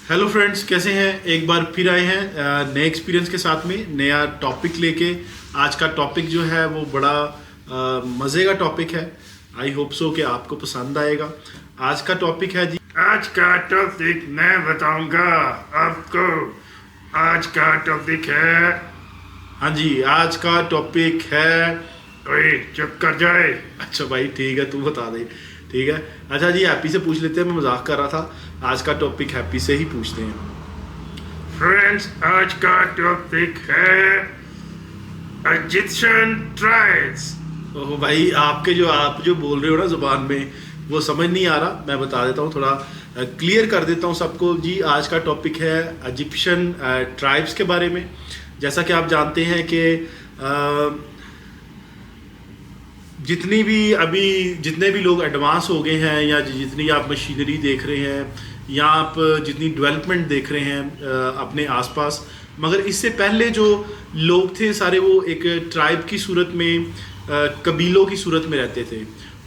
Hello friends, कैसे हैं? एक बार फिर आए हैं नए एक्सपीरियंस के साथ में, नया टॉपिक लेके। आज का टॉपिक जो है वो बड़ा मज़े का टॉपिक है। आई होप सो कि आपको पसंद आएगा। आज का टॉपिक है जी, आज का टॉपिक मैं बताऊंगा आपको। आज का टॉपिक है। हाँ जी, आज का टॉपिक है। ओए चुप कर जाए। अच्छा भाई, ठीक है, तू बता दे। ठीक है, अच्छा जी, हैप्पी से पूछ लेते हैं। मैं मजाक कर रहा था। आज का टॉपिक हैप्पी से ही पूछते हैं। फ्रेंड्स, आज का टॉपिक है इजिप्शियन ट्राइब्स। ओह भाई, आप जो बोल रहे हो ना जुबान में, वो समझ नहीं आ रहा। मैं बता देता हूँ, थोड़ा क्लियर कर देता हूँ सबको जी। आज का टॉपिक है इजिप्शियन ट्राइब्स के बारे में। जैसा कि आप जानते हैं कि जितने भी लोग एडवांस हो गए हैं, या जितनी आप मशीनरी देख रहे हैं, या आप जितनी डेवलपमेंट देख रहे हैं अपने आसपास, मगर इससे पहले जो लोग थे सारे, वो एक ट्राइब की सूरत में, कबीलों की सूरत में रहते थे।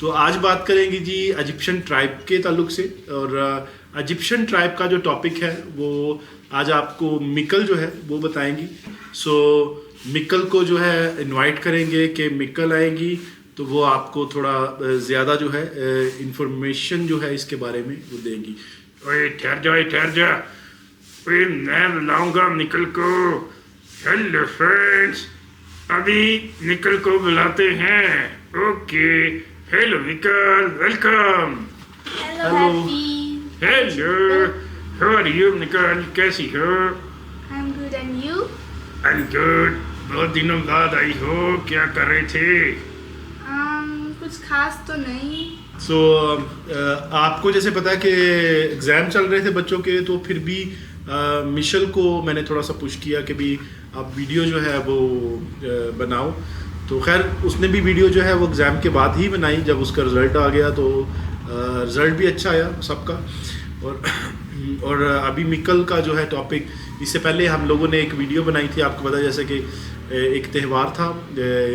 तो आज बात करेंगे जी इजिप्शियन ट्राइब के ताल्लुक से। और इजिप्शियन ट्राइब का जो टॉपिक है वो आज आपको मिकल जो है वो बताएंगी। सो मिकल को जो है इनवाइट करेंगे कि मिकल आएंगी, तो वो आपको थोड़ा ज़्यादा जो है इंफॉर्मेशन जो है इसके बारे में वो देंगी। ओए ठहर जा। ओए मैं बुलाऊंगा निकल को। हेलो फ्रेंड्स, अभी निकल को बुलाते हैं। Okay, hello Nicole, welcome. Hello. Happy. Hello, how are you Nicole, कैसी हो? I'm good and you? I am good. बहुत दिनों बाद आई हो, क्या कर रहे थे? कुछ खास तो नहीं। सो आपको जैसे पता है कि एग्ज़ाम चल रहे थे बच्चों के, तो फिर भी मिशेल को मैंने थोड़ा सा पुश किया कि भी आप वीडियो जो है वो बनाओ। तो खैर उसने भी वीडियो जो है वो एग्ज़ाम के बाद ही बनाई। जब उसका रिज़ल्ट आ गया तो रिज़ल्ट भी अच्छा आया सबका। और अभी मिकल का जो है टॉपिक, इससे पहले हम लोगों ने एक वीडियो बनाई थी, आपको पता है, जैसे कि एक त्यौहार था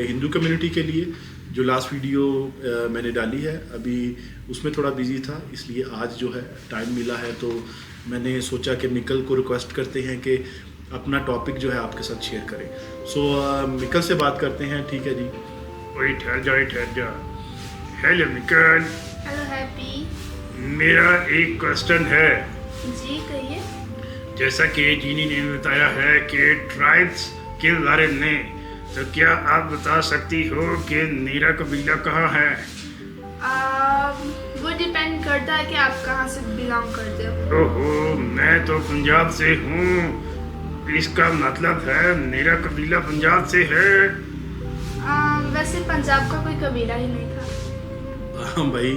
हिंदू कम्युनिटी के लिए, जो लास्ट वीडियो मैंने डाली है। अभी उसमें थोड़ा बिजी था, इसलिए आज जो है टाइम मिला है, तो मैंने सोचा कि मिकल को रिक्वेस्ट करते हैं कि अपना टॉपिक जो है आपके साथ शेयर करें। सो मिकल से बात करते हैं, ठीक है जी। ओए ठहर जा। हेलो निकल, हेलो हैप्पी। मेरा एक क्वेश्चन है। जी कहिए। जैसा कि जीनी ने बताया है कि ट्राइब्स के बारे में, तो क्या आप बता सकती हो कि नीरा कबीला कहाँ है? वो डिपेंड करता है कि आप कहाँ से बिलोंग करते हो। ओहो, मैं तो पंजाब से हूँ। इसका मतलब है नीरा कबीला पंजाब से है। वैसे पंजाब का कोई कबीला ही नहीं था। हाँ भाई,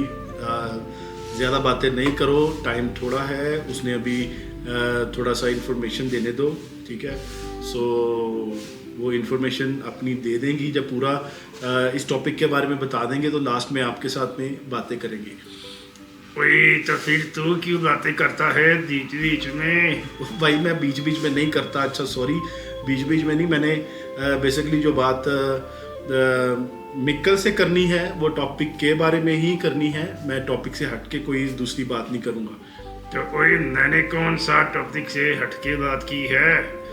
ज़्यादा बातें नहीं करो, टाइम थोड़ा है। उसने अभी थोड़ा सा इन्फॉर्मेशन देने दो, ठीक है। सो वो इन्फॉर्मेशन अपनी दे देंगी। जब पूरा इस टॉपिक के बारे में बता देंगे तो लास्ट में आपके साथ में बातें करेंगे। ओए, तो फिर तू क्यों बातें करता है बीच में? भाई मैं बीच बीच में नहीं करता। अच्छा सॉरी, बीच बीच में नहीं। मैंने बेसिकली जो बात मिकल से करनी है वो टॉपिक के बारे में ही करनी है। मैं टॉपिक से हट के कोई दूसरी बात नहीं करूँगा। तो ओए, मैंने कौन सा टॉपिक से हटके बात की है?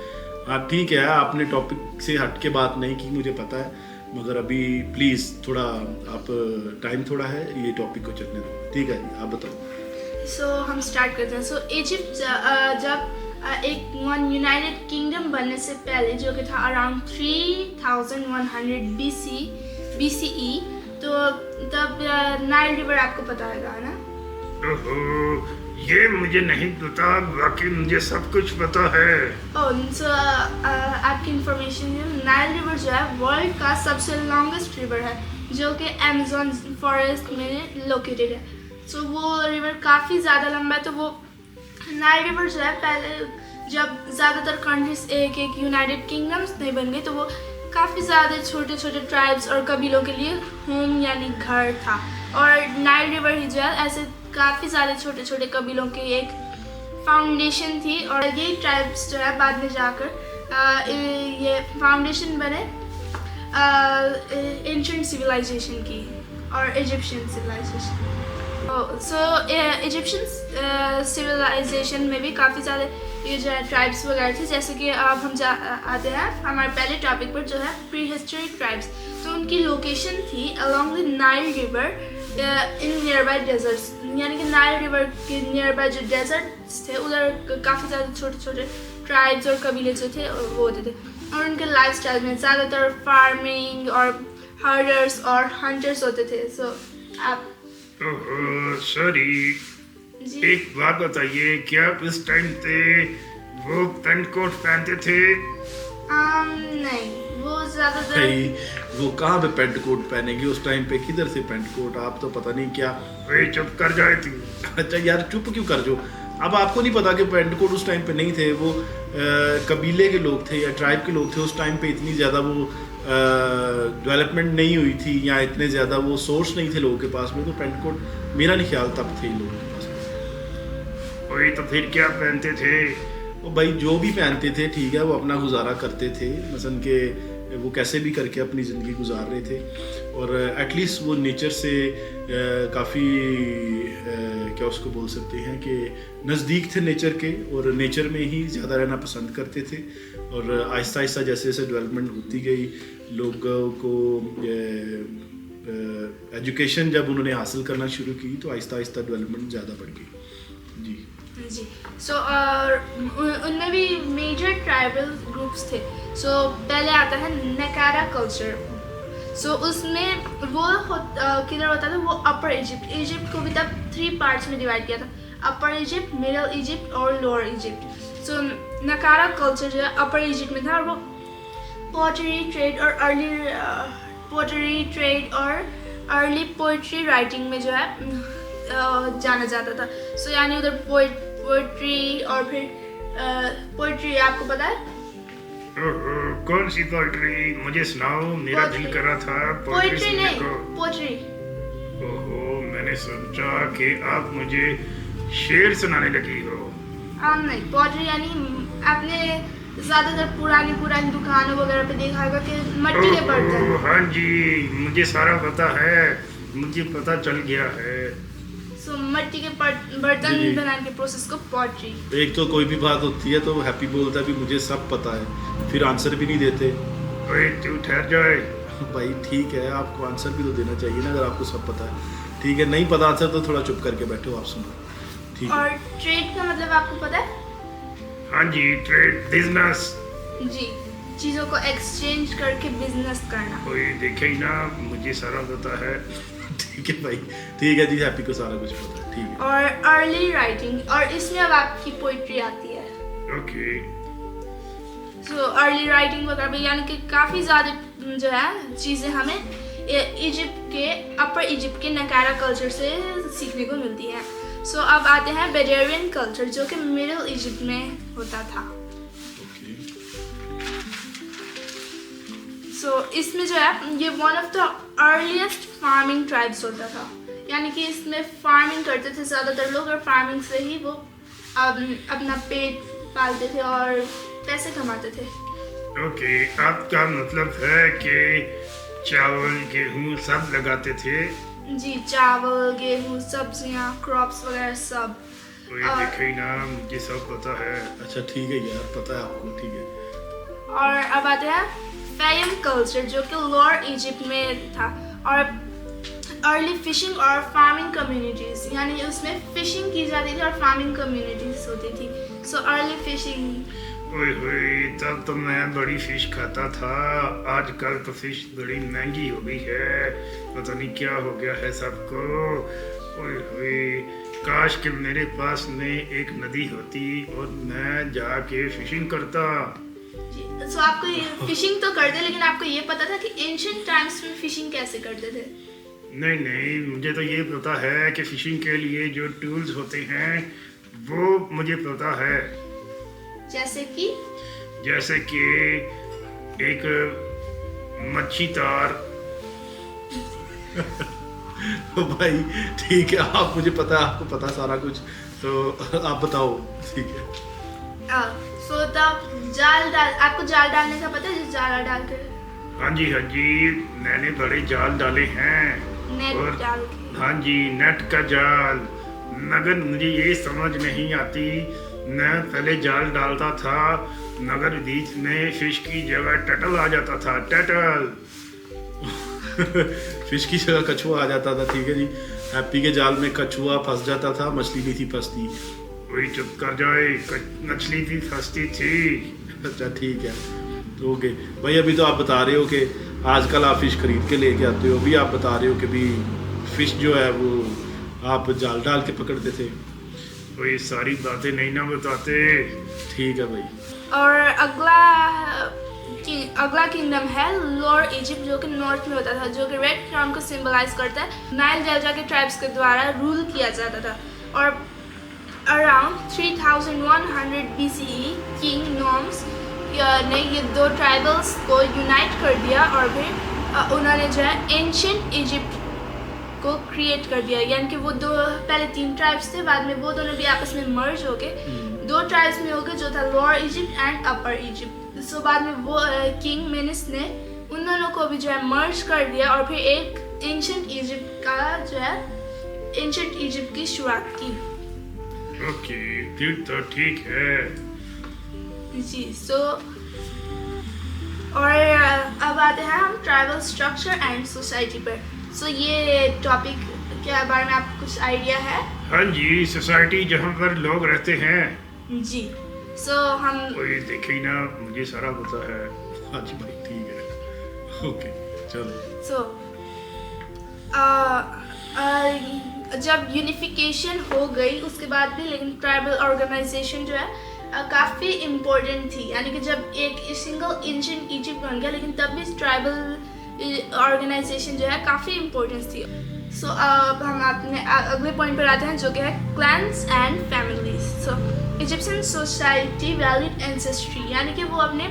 हाँ ठीक है, आपने टॉपिक से हट के बात नहीं की, मुझे पता है, मगर अभी प्लीज़ थोड़ा आप टाइम थोड़ा है, ये टॉपिक को चलने दो, ठीक है जी। आप बताओ। सो हम स्टार्ट करते हैं। सो इजिप्ट जब एक यूनाइटेड किंगडम बनने से पहले, जो कि था अराउंड 3100 BCE, तो तब नाइल रिवर आपको पता है ना? ओहो, ये मुझे नहीं पता, बाकी मुझे सब कुछ पता है। आपकी इंफॉर्मेशन, नाइल रिवर जो है वर्ल्ड का सबसे लॉन्गेस्ट रिवर है, जो कि अमेज़न फॉरेस्ट में लोकेटेड है। सो वो रिवर काफ़ी ज़्यादा लंबा है। तो वो नाइल रिवर जो है, पहले जब ज़्यादातर कंट्रीज एक यूनाइटेड किंगडम्स नहीं बन गई, तो वो काफ़ी ज़्यादा छोटे छोटे ट्राइब्स और कबीलों के लिए होम यानी घर था। और नाइल रिवर ही जो है ऐसे काफ़ी सारे छोटे छोटे कबीलों की एक फाउंडेशन थी। और ये ट्राइब्स जो है बाद में जाकर ये फाउंडेशन बने एंशिएंट सिविलाइजेशन की, और इजिप्शियन सिविलाइजेशन। सो इजिप्शियन सिविलाइजेशन में भी काफ़ी सारे ये जो है ट्राइब्स वगैरह थे, जैसे कि अब हम आते हैं हमारे पहले टॉपिक पर जो है प्री हिस्टोरिक ट्राइब्स। तो उनकी लोकेशन थी along the Nile river in nearby deserts, यानी कि नाइल रिवर के नियर बाई जो डेजर्ट्स थे उधर काफ़ी सारे छोटे छोटे ट्राइब्स और कबीले जो थे वो होते थे। और उनके लाइफ स्टाइल में ज़्यादातर फार्मिंग और हर्डर्स और हंटर्स होते थे। सो आप सॉरी, जी एक बात बताइए, क्या आप इस टाइम पे वो पेंट कोट पहनते थे? नहीं, वो ज़्यादातर भाई वो कहाँ पे पेंट कोट पहनेगी उस टाइम पे, किधर से पेंट कोट, आप तो पता नहीं क्या। वही चुप कर जाए तू। अच्छा यार चुप क्यों कर जो, अब आपको नहीं पता कि पेंट कोट उस टाइम पे नहीं थे, वो कबीले के लोग थे या ट्राइब के लोग थे। उस टाइम पे इतनी ज़्यादा वो डेवलपमेंट नहीं हुई थी या इतने ज़्यादा वो सोर्स नहीं थे लोगों के पास में, तो पेंट कोट मेरा नहीं ख्याल तब थे लोगों के पास में। वही तो फिर क्या पहनते थे? वो भाई जो भी पहनते थे ठीक है, वो अपना गुजारा करते थे, मसलन के वो कैसे भी करके अपनी ज़िंदगी गुजार रहे थे। और एटलीस्ट वो नेचर से काफ़ी क्या उसको बोल सकते हैं कि नज़दीक थे नेचर के, और नेचर में ही ज़्यादा रहना पसंद करते थे। और आहिस्ता आहिस्ता जैसे जैसे डेवलपमेंट होती गई, लोगों को एजुकेशन जब उन्होंने हासिल करना शुरू की तो आहिस्ता आहिस्ता डेवलपमेंट ज़्यादा बढ़ गई। जी जी। सो उनमें भी मेजर ट्राइबल ग्रुप्स थे। सो पहले आता है नकारा कल्चर। सो उसमें वो किधर होता था, वो अपर इजिप्ट, इजिप्ट को भी तब 3 पार्ट्स में डिवाइड किया था, अपर इजिप्ट, मिडल इजिप्ट और लोअर इजिप्ट। सो नकारा कल्चर जो है अपर इजिप्ट में था, और वो पॉटरी ट्रेड और अर्ली पोइट्री राइटिंग में जो है जाना जाता था। सो यानी उधर पोइट्री और फिर पोइट्री आपको पता है? कौन सी पोइट्री? मुझे सुनाओ, मेरा दिल कर रहा था पोइट्री सुनने नहीं, को। पोइट्री। ओहो, मैंने सोचा कि आप मुझे शेर सुनाने लगी हो। नहीं, पोइट्री यानी आपने ज़्यादातर पुरानी दुकानों वगैरह पे देखा होगा कि मट्टी के बर्तन। ओह, हाँ जी, मुझे सारा पता है, मुझे पता चल गया है। सो मट्टी के बर्तन जी। बनाने के प्रोसेस को पोइट्री। एक तो कोई भी बात होती है तो हैप्पी बोलता है भी मुझे सब पता है, फिर आंसर भी नहीं देते। ओए तू ठहर जाए। भाई ठीक है, आपको आंसर भी तो देना चाहिए ना, अगर आपको सब पता है। ठीक है, नहीं पता आंसर तो थोड़ा चुप करके बैठो, आप सुनो। ठीक है। और ट्रेड का मतलब आपको पता है? हाँ जी, ट्रेड, बिजनेस। जी, चीज़ों को एक्सचेंज करके बिजनेस करना। कोई देखे ही ना, मुझे सारा पता है। ठीक है भाई, ठीक है जी, हैप्पी को सारा कुछ पता है। ठीक है। और अर्ली राइटिंग, और इसमें अब आपकी पोइट्री आती है। ओके। सो अर्ली राइटिंग वगैरह भी, यानी कि काफ़ी ज़्यादा जो है चीज़ें हमें इजिप्ट के अपर इजिप्ट के नकारा कल्चर से सीखने को मिलती हैं। सो अब आते हैं बेडुइन कल्चर, जो कि मिडिल इजिप्ट में होता था। ओके। सो इसमें जो है ये one of the earliest farming tribes होता था, यानी कि इसमें फार्मिंग करते थे ज़्यादातर लोग, और फार्मिंग से ही वो अपना पेट पालते थे और पैसे कमाते थे। ओके, आपका मतलब है कि चावल, गेहूँ सब लगाते थे? जी, चावल, गेहूँ, सब्जियाँ, क्रॉप्स वगैरह सब। कोई देखे ही ना, मुझे सब पता है। अच्छा ठीक है यार, पता है आपको, ठीक है। और अब आते हैं फेयम कल्चर, जो कि लोअर इजिप्ट में था, और अर्ली फिशिंग और फार्मिंग कम्युनिटीज, यानी उसमें फिशिंग की जाती थी और फार्मिंग कम्युनिटीज होती थी। So early fishing. ओए होए, तब तो मैं बड़ी फिश खाता था, आजकल तो फिश बड़ी महंगी हो गई है, पता नहीं क्या हो गया है सबको। ओए होए, काश कि मेरे पास में एक नदी होती और मैं जाके फिशिंग करता। सो आपको ये फिशिंग तो करते, लेकिन आपको ये पता था कि एंशिएंट टाइम्स में फिशिंग कैसे करते थे? नहीं नहीं, मुझे तो ये पता है कि फिशिंग के लिए जो टूल्स होते हैं वो मुझे पता है। जैसे कि एक मच्छी तार। भाई ठीक है, आप मुझे पता है, आपको पता सारा कुछ, तो आप बताओ। ठीक है। सो तब आपको जाल डालने का पता है, जो जाला डाल कर? हाँ जी, मैंने बड़े जाल डाले हैं। नेट और डाल के। हाँ जी, नेट का जाल। मगर मुझे ये समझ नहीं आती, मैं पहले जाल डालता था मगर बीच में फिश की जगह टटल आ जाता था। टटल। फिश की जगह कछुआ आ जाता था, ठीक है जी। हैप्पी के जाल में कछुआ फंस जाता था, मछली नहीं थी फंसती। वही चुप कर जाए, मछली भी फंसती थी। अच्छा ठीक है, तो ओके भाई। अभी तो आप बता रहे हो कि आजकल आप फिश खरीद के लेके आते हो, अभी आप बता रहे हो कि भी फिश जो है वो आप जाल डाल के पकड़ते थे। वही सारी बातें नहीं ना बताते। ठीक है भाई। और अगला किंगडम है लोअर इजिप्ट, जो कि नॉर्थ में होता था, जो कि रेड क्राउन को सिंबलाइज करता है। नाइल डेल्टा के ट्राइब्स के द्वारा रूल किया जाता था। और अराउंड 3100 BCE किंग नॉम्स ने ये दो ट्राइबल्स को यूनाइट कर दिया और फिर उन्होंने जो है एंशिएंट इजिप्ट को क्रिएट कर दिया। यानी कि वो दो पहले 3 ट्राइब्स थे, बाद में वो दोनों भी आपस में मर्ज हो गए, 2 ट्राइब्स में हो गए, जो था lower Egypt and upper Egypt. So बाद में वो किंग मेनिस ने उन दोनों को भी जो है मर्ज कर दिया और फिर एक एंशिएंट इजिप्ट का जो है एंशिएंट इजिप्ट की शुरुआत की। ओके, फिर तो ठीक है जी। सो और अब आते हैं हम ट्राइबल स्ट्रक्चर एंड सोसाइटी पर। सो ये टॉपिक के बारे में आपको कुछ आइडिया है? हाँ जी, सोसाइटी जहाँ पर लोग रहते हैं। जी। सो हम वही देखे ना, मुझे सारा पता है। हाँ जी भाई, ठीक है, ओके चलो। सो जब यूनिफिकेशन हो गई उसके बाद भी लेकिन ट्राइबल ऑर्गेनाइजेशन जो है काफ़ी इम्पोर्टेंट थी। यानी कि जब एक सिंगल एंशिएंट इजिप्ट बन गया, लेकिन तब भी ट्राइबल ऑर्गेनाइजेशन जो है काफ़ी इम्पोर्टेंट थी। सो अब हम अपने अगले पॉइंट पर आते हैं, जो कि है clans and families. So Egyptian society valid ancestry, यानी कि वो अपने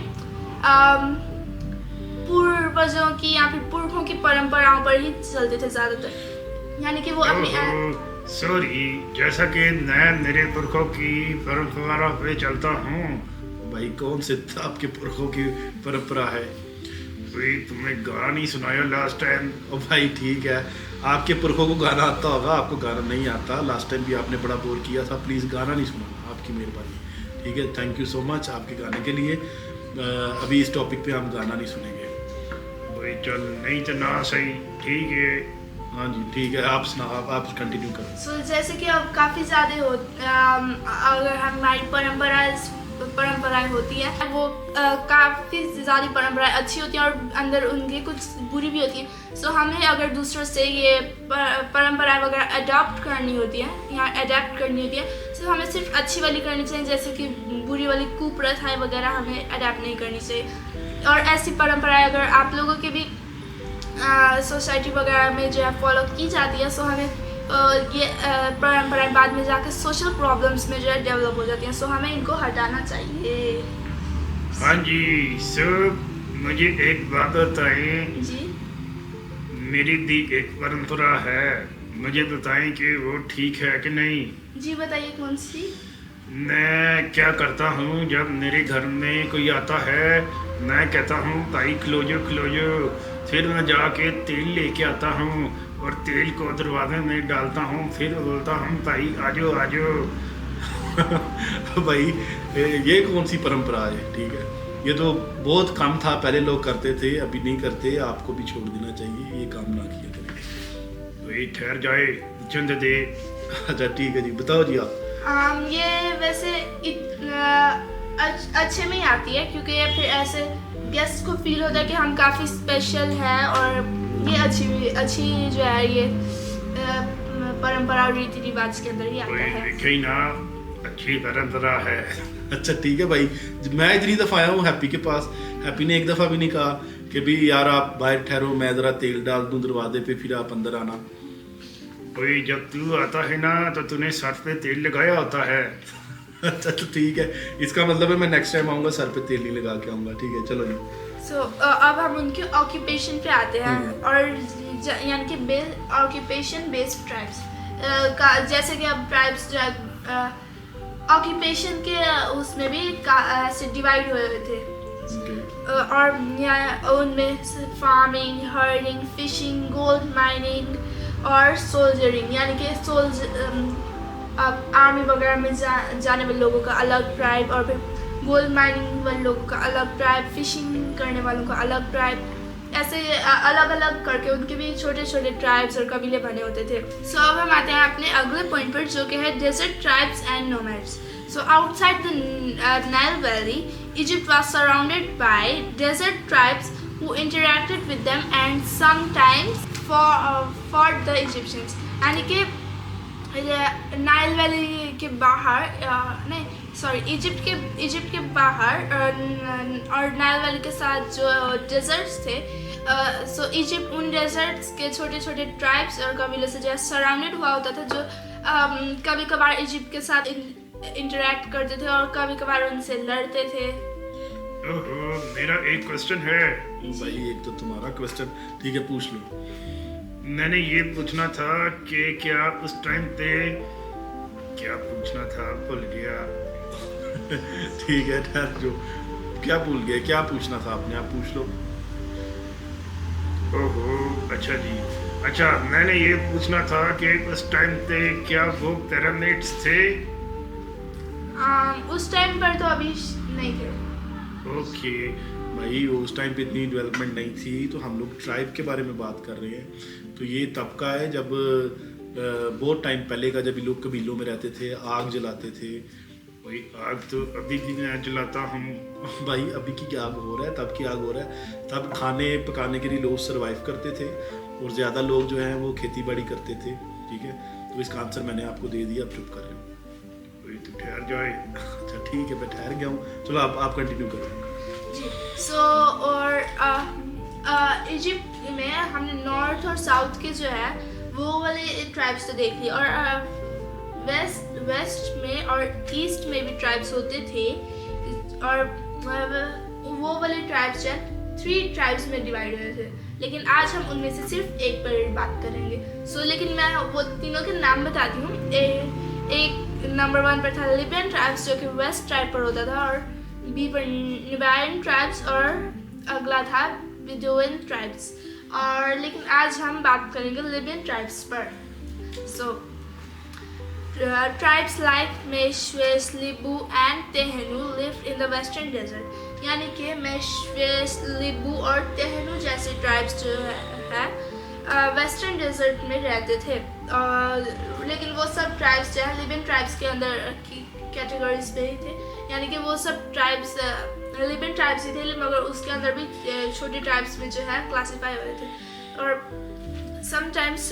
पूर्वजों की या फिर पुरखों की परंपराओं पर ही चलते थे ज़्यादातर। यानी कि वो अपनी सॉरी, जैसा कि मैं मेरे पुरखों की परंपरा पे चलता हूँ। भाई कौन से आपके पुरखों की परंपरा है? वही तुमने गाना नहीं सुनाया लास्ट टाइम। ओ भाई ठीक है, आपके पुरखों को गाना आता होगा, आपको गाना नहीं आता। लास्ट टाइम भी आपने बड़ा बोर किया था, प्लीज़ गाना नहीं सुनाना, आपकी मेहरबानी। ठीक है, थैंक यू सो मच आपके गाने के लिए। अभी इस टॉपिक पे हम गाना नहीं सुनेंगे। वही चल, नहीं तो ना सही, ठीक है। हाँ जी ठीक है, आप सुना, आप कंटिन्यू करो। सो जैसे कि अब काफ़ी ज़्यादा अगर हमारी परंपराएं होती है, वो काफ़ी ज़्यादा परंपराएं अच्छी होती हैं और अंदर उनकी कुछ बुरी भी होती हैं। सो हमें अगर दूसरों से ये परंपराएं वगैरह अडॉप्ट करनी होती है या अडेप्ट करनी होती है, सो हमें सिर्फ अच्छी वाली करनी चाहिए, जैसे कि बुरी वाली कुप्रथाएं वगैरह हमें अडेप्ट नहीं करनी चाहिए। और ऐसी परंपराएं अगर आप लोगों के भी सोसाइटी वगैरह में जो है फॉलो की जाती है, सो हमें ये परंपराएं बाद में जाकर सोशल प्रॉब्लम्स में जो है डेवलप हो जाती हैं। सो हमें इनको हटाना चाहिए। हाँ जी। सो मुझे एक बात बताएं। जी। मेरी दी एक परंपरा है, मुझे बताएं कि वो ठीक है कि नहीं। जी बताइए, कौन सी? मैं क्या करता हूँ, जब मेरे घर में कोई आता है, मैं कहता हूँ भाई खिलोजो खिलोजो। फिर मैं जाके तेल लेके आता हूँ और तेल को दरवाजे में डालता हूँ, फिर बोलता हूँ भाई आजो आजो। भाई ये कौन सी परंपरा है? ठीक है, ये तो बहुत कम था, पहले लोग करते थे, अभी नहीं करते। आपको भी छोड़ देना चाहिए, ये काम ना किया करें। वही ठहर जाए, चंद दे। अच्छा ठीक है जी, बताओ जी आप। ये वैसे अच्छे में ही आती है, क्योंकि ये फिर ऐसे गेस्ट को फील होता है कि हम काफ़ी स्पेशल हैं, और ये अच्छी जो है ये परंपरा और रीति रिवाज के अंदर ही आता है। देखे ना, अच्छी परंपरा है। अच्छा ठीक है भाई, मैं इतनी दफ़ा आया हूँ हैप्पी के पास, हैप्पी ने एक दफ़ा भी नहीं कहा कि भी यार आप बाहर ठहरो, मैं ज़रा तेल डाल दूँ दरवाजे पे, फिर आप अंदर आना। वही जब तू आता है ना, तो तूने सर पे तेल लगाया होता है। अच्छा तो ठीक है, इसका मतलब है मैं नेक्स्ट टाइम आऊँगा सर पे तेल नहीं लगा के आऊँगा। ठीक है चलो जी। सो अब हम उनके ऑक्यूपेशन पे आते हैं, और यानी कि ऑक्यूपेशन बेस्ड ट्राइब्स का, जैसे कि अब ट्राइब्स जो है ऑक्यूपेशन के उसमें भी ऐसे डिवाइड हुए हुए थे। और उनमें farming, herding, fishing, gold mining, और सोल्जरिंग यानी कि आर्मी वगैरह में जाने वाले लोगों का अलग ट्राइब, और फिर गोल्ड माइनिंग वाले लोगों का अलग ट्राइब, फिशिंग करने वालों का अलग ट्राइब, ऐसे अलग अलग करके उनके भी छोटे छोटे ट्राइब्स और कबीले बने होते थे। सो अब हम आते हैं अपने अगले पॉइंट पर, जो कि है desert tribes and nomads. So outside the Nile valley, Egypt was surrounded by desert tribes who interacted with them and sometimes fought the Egyptians। यानी कि नाइल वैली के बाहर नहीं सॉरी इजिप्ट के बाहर और नाइल वैली के साथ जो डेजर्ट्स थे, सो इजिप्ट उन डेजर्ट्स के छोटे छोटे ट्राइब्स और कबीलों से जो है सराउंडेड हुआ होता था, जो कभी कभार इजिप्ट के साथ इंटरेक्ट करते थे और कभी कभार उनसे लड़ते थे। ओहो, मेरा एक क्वेश्चन है। भाई एक तो तुम्हारा क्वेश्चन, ठीक है पूछ लो। मैंने ये पूछना था कि क्या उस टाइम पे क्या पूछना था, भूल गया। ठीक है ठहर जो, क्या भूल गए, क्या पूछना था आपने, आप पूछ लो। ओहो, अच्छा जी, अच्छा मैंने ये पूछना था कि उस टाइम पे क्या वो पिरामिड्स थे? उस टाइम पर तो अभी नहीं थे। ओके भाई उस टाइम पे इतनी डेवलपमेंट नहीं थी, तो हम लोग ट्राइब के बारे में बात कर रहे हैं। तो ये तब का है जब बहुत टाइम पहले का, जब ये लोग कबीलों में रहते थे, आग जलाते थे। वही आग तो अभी भी मैं जलाता हूँ। भाई अभी की क्या आग हो रहा है, तब की आग हो रहा है। तब खाने पकाने के लिए लोग सरवाइव करते थे और ज़्यादा लोग जो हैं वो खेती बाड़ी करते थे। ठीक है, तो इसका आंसर मैंने आपको दे दिया, अब चुप कर रहे हो। वही तो ठहर जाए। अच्छा ठीक है, मैं ठहर गया हूँ, चलो आप कंटिन्यू करो जी। सो और इजिप्ट में हमने नॉर्थ और साउथ के जो है वो वाले ट्राइब्स तो देख लिए, और वेस्ट में और ईस्ट में भी ट्राइब्स होते थे, और वो वाले ट्राइब्स जो है 3 ट्राइब्स में डिवाइड हुए थे। लेकिन आज हम उनमें से सिर्फ एक पर बात करेंगे। सो लेकिन मैं वो तीनों के नाम बताती हूँ। एक नंबर 1 पर था लिबियन ट्राइब्स, जो कि वेस्ट ट्राइब पर होता था, और बी पर नुबायन ट्राइब्स, और अगला था बेदुइन ट्राइब्स। और लेकिन आज हम बात करेंगे लिबियन ट्राइब्स पर। So tribes like Meshwesh, Libu and Tehenu lived in the western desert. यानी कि मेशवेस, लिबू और तेहनु जैसे ट्राइब्स जो है वेस्टर्न डेजर्ट में रहते थे। लेकिन वो सब ट्राइब्स जो है लिबियन ट्राइब्स के अंदर की कैटेगरीज पे ही थे। यानी कि वो सब ट्राइब्स लिबियन ट्राइब्स ही थे, मगर उसके अंदर भी छोटे ट्राइब्स में जो है क्लासीफाई हुए थे। और sometimes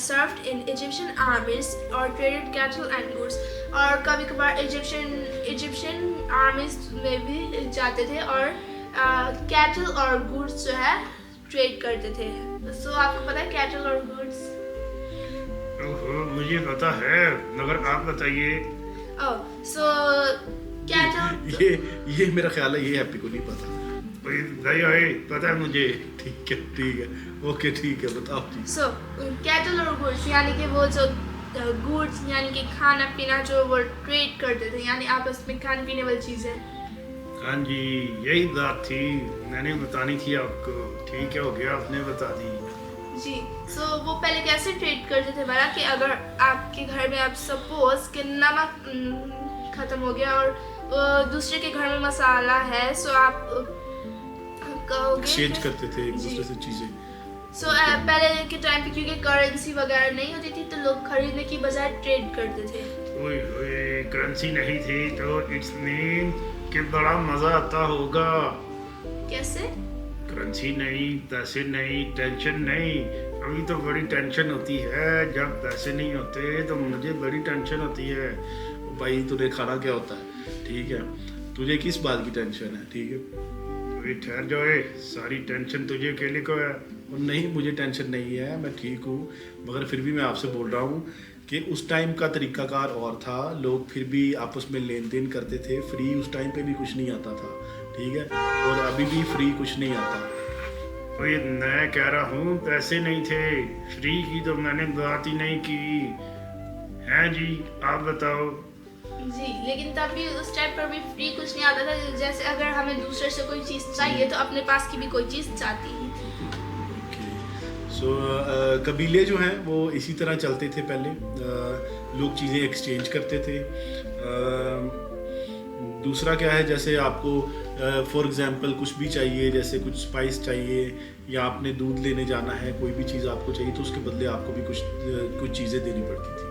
served in Egyptian armies or traded cattle and goods। और कभी कभार इजिप्शियन आर्मीज में भी जाते थे और कैटल और गुड्स जो है ट्रेड करते थे। सो आपको पता है कैटल और गुड्स? ओहो, मुझे पता है, मगर आप बताइए। सो कैटल, ये मेरा ख्याल है ये हैप्पी को नहीं पता। नहीं आए, पता है मुझे। ठीक है, ओके ठीक है, बताओ जी। सो कैटल और गुड्स यानी कि वो जो गुड्स यानी कि खाना पीना जो वो ट्रेड करते थे, यानी आपस में खाने पीने वाली चीज़ें। हाँ जी, यही बात थी, मैंने बतानी थी आपको। ठीक है, हो गया, आपने बता दी जी। सो वो पहले कैसे ट्रेड करते थे बड़ा, कि अगर आपके घर में आप सपोज कि नमक ख़त्म हो गया और दूसरे के घर में मसाला है, सो आप एक्सचेंज करते थे एक दूसरे से चीजें। सो पहले के टाइम पे क्योंकि करेंसी वगैरह नहीं होती थी, तो लोग खरीदने की बजाय ट्रेड करते थे। ओए करेंसी नहीं थी तो इट्स मीन कि बड़ा मजा आता होगा। कैसे? करेंसी नहीं, पैसे नहीं, टेंशन नहीं। अभी तो बड़ी टेंशन होती है, जब पैसे नहीं होते तो मुझे बड़ी टेंशन होती है। भाई तुझे खाना क्या होता है, ठीक है, तुझे किस बात की टेंशन है? ठीक है, ठहर जाओ, सारी टेंशन तुझे अकेले को है। और नहीं, मुझे टेंशन नहीं है, मैं ठीक हूँ, मगर फिर भी मैं आपसे बोल रहा हूँ कि उस टाइम का तरीकाकार और था। लोग फिर भी आपस में लेन देन करते थे। फ्री उस टाइम पे भी कुछ नहीं आता था, ठीक है, और अभी भी फ्री कुछ नहीं आता। तो ये मैं कह रहा हूँ पैसे नहीं थे, फ्री की तो मैंने बात ही नहीं की है जी। आप बताओ। जी, लेकिन तब भी उस टाइम पर भी फ्री कुछ नहीं आता था। जैसे अगर हमें दूसरे से कोई चीज़ चाहिए तो अपने पास की भी कोई चीज़ चाहती ही थी। ओके, सो कबीले जो हैं वो इसी तरह चलते थे पहले। लोग चीज़ें एक्सचेंज करते थे। दूसरा क्या है, जैसे आपको फॉर एग्जांपल कुछ भी चाहिए, जैसे कुछ स्पाइस चाहिए या आपने दूध लेने जाना है, कोई भी चीज़ आपको चाहिए तो उसके बदले आपको भी कुछ चीज़ें देनी पड़ती थी।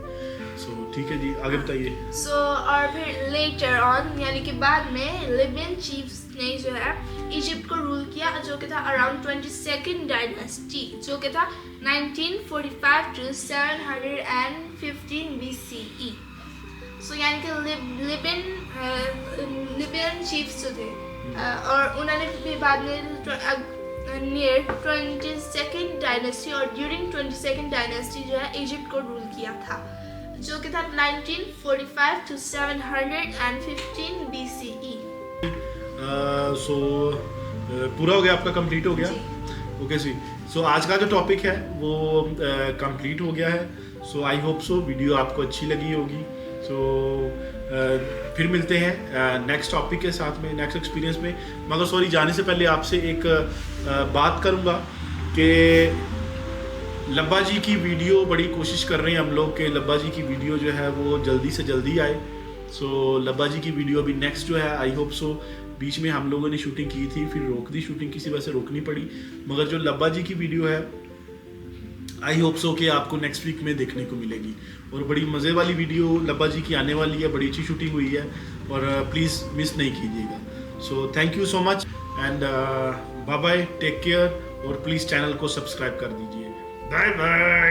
सो ठीक है जी, आगे बताइए। सो और फिर लेटर ऑन यानी कि बाद में लिबियन चीफ्स ने जो है इजिप्ट को रूल किया, जो कि था अराउंड 22nd डायनेस्टी, जो कि था 1945 to 715 BCE। सो यानी कि लिबियन चीफ्स जो थे और उन्होंने भी बाद में नियर 22nd डायनेस्टी और ड्यूरिंग 22nd डायनेस्टी जो है इजिप्ट को रूल किया था, जो कि था 1945 to 715 BCE। सो पूरा हो गया आपका, कंप्लीट हो गया। ओके सी, सो आज का जो टॉपिक है वो कंप्लीट हो गया है। सो आई होप सो वीडियो आपको अच्छी लगी होगी। सो फिर मिलते हैं नेक्स्ट टॉपिक के साथ में, नेक्स्ट एक्सपीरियंस में। मगर सॉरी, जाने से पहले आपसे एक बात करूँगा कि लब्बा जी की वीडियो बड़ी कोशिश कर रहे हैं हम लोग कि लब्बा जी की वीडियो जो है वो जल्दी से जल्दी आए। सो लब्बा जी की वीडियो अभी नेक्स्ट जो है, आई होप सो, बीच में हम लोगों ने शूटिंग की थी, फिर रोक दी शूटिंग, किसी वजह से रोकनी पड़ी। मगर जो लब्बा जी की वीडियो है आई होप सो कि आपको नेक्स्ट वीक में देखने को मिलेगी, और बड़ी मज़े वाली वीडियो लब्बा जी की आने वाली है, बड़ी अच्छी शूटिंग हुई है, और प्लीज़ मिस नहीं कीजिएगा। So thank you so much and bye bye, take care, और प्लीज़ चैनल को सब्सक्राइब कर दीजिए। Bye bye.